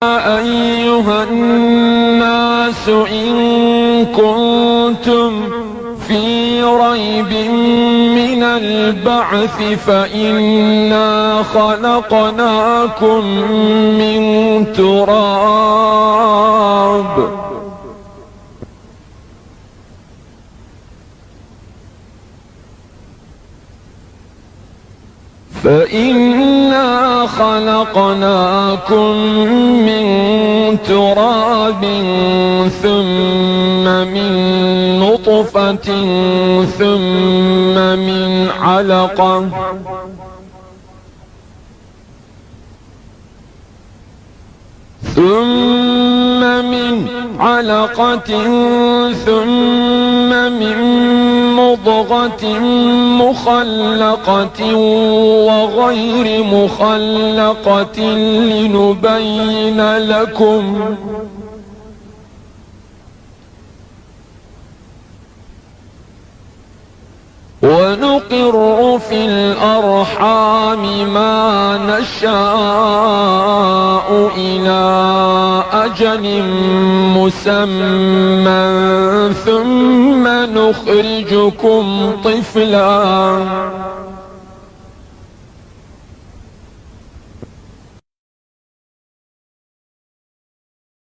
أيها الناس إن كنتم في ريب من البعث فإنا خلقناكم من تراب ثم من نطفة ثم من علقة ثم من مضغة مخلقة وغير مخلقة لنبين لكم ونقر في الأرحام ما نشاء إلى أجل مسمى ثم نخرجكم طفلا